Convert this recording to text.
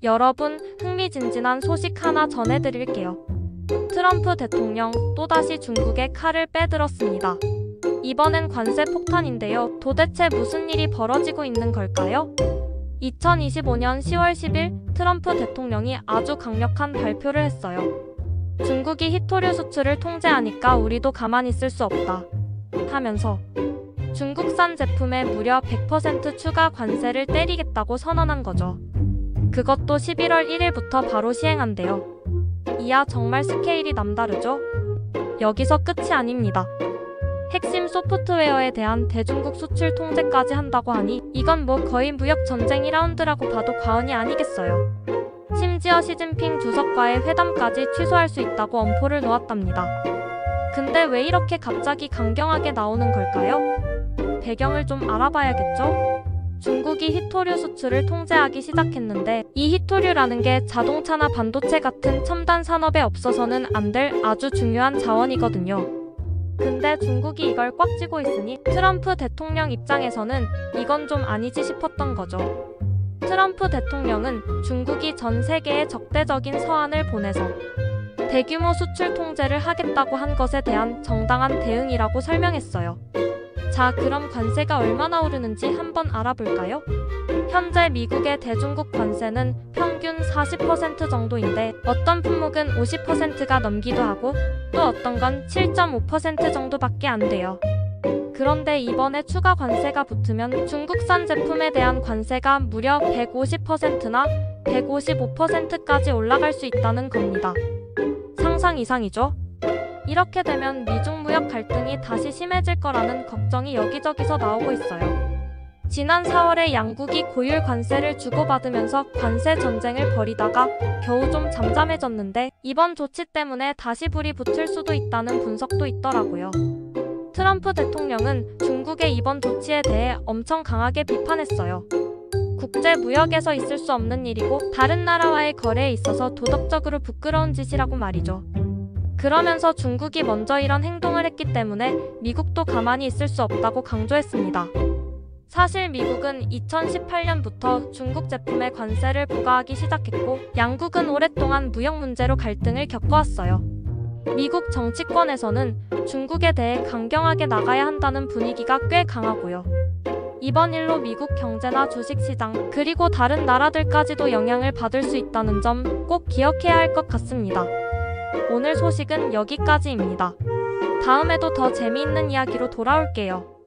여러분, 흥미진진한 소식 하나 전해드릴게요. 트럼프 대통령 또다시 중국에 칼을 빼들었습니다. 이번엔 관세 폭탄인데요. 도대체 무슨 일이 벌어지고 있는 걸까요? 2025년 10월 10일 트럼프 대통령이 아주 강력한 발표를 했어요. 중국이 히토류 수출을 통제하니까 우리도 가만히 있을 수 없다 하면서 중국산 제품에 무려 100% 추가 관세를 때리겠다고 선언한 거죠. 그것도 11월 1일부터 바로 시행한대요. 이야 정말 스케일이 남다르죠? 여기서 끝이 아닙니다. 핵심 소프트웨어에 대한 대중국 수출 통제까지 한다고 하니 이건 뭐 거의 무역 전쟁 2라운드라고 봐도 과언이 아니겠어요. 심지어 시진핑 주석과의 회담까지 취소할 수 있다고 엄포를 놓았답니다. 근데 왜 이렇게 갑자기 강경하게 나오는 걸까요? 배경을 좀 알아봐야겠죠? 중국이 히토류 수출을 통제하기 시작했는데 이 히토류라는 게 자동차나 반도체 같은 첨단 산업에 없어서는 안 될 아주 중요한 자원이거든요. 근데 중국이 이걸 꽉 쥐고 있으니 트럼프 대통령 입장에서는 이건 좀 아니지 싶었던 거죠. 트럼프 대통령은 중국이 전 세계에 적대적인 서한을 보내서 대규모 수출 통제를 하겠다고 한 것에 대한 정당한 대응이라고 설명했어요. 자, 그럼 관세가 얼마나 오르는지 한번 알아볼까요? 현재 미국의 대중국 관세는 평균 40% 정도인데 어떤 품목은 50%가 넘기도 하고 또 어떤 건 7.5% 정도밖에 안 돼요. 그런데 이번에 추가 관세가 붙으면 중국산 제품에 대한 관세가 무려 150%나 155%까지 올라갈 수 있다는 겁니다. 상상 이상이죠? 이렇게 되면 미중 무역 갈등이 다시 심해질 거라는 걱정이 여기저기서 나오고 있어요. 지난 4월에 양국이 고율 관세를 주고받으면서 관세 전쟁을 벌이다가 겨우 좀 잠잠해졌는데 이번 조치 때문에 다시 불이 붙을 수도 있다는 분석도 있더라고요. 트럼프 대통령은 중국의 이번 조치에 대해 엄청 강하게 비판했어요. 국제 무역에서 있을 수 없는 일이고 다른 나라와의 거래에 있어서 도덕적으로 부끄러운 짓이라고 말이죠. 그러면서 중국이 먼저 이런 행동을 했기 때문에 미국도 가만히 있을 수 없다고 강조했습니다. 사실 미국은 2018년부터 중국 제품에 관세를 부과하기 시작했고 양국은 오랫동안 무역 문제로 갈등을 겪어왔어요. 미국 정치권에서는 중국에 대해 강경하게 나가야 한다는 분위기가 꽤 강하고요. 이번 일로 미국 경제나 주식시장 그리고 다른 나라들까지도 영향을 받을 수 있다는 점 꼭 기억해야 할 것 같습니다. 오늘 소식은 여기까지입니다. 다음에도 더 재미있는 이야기로 돌아올게요.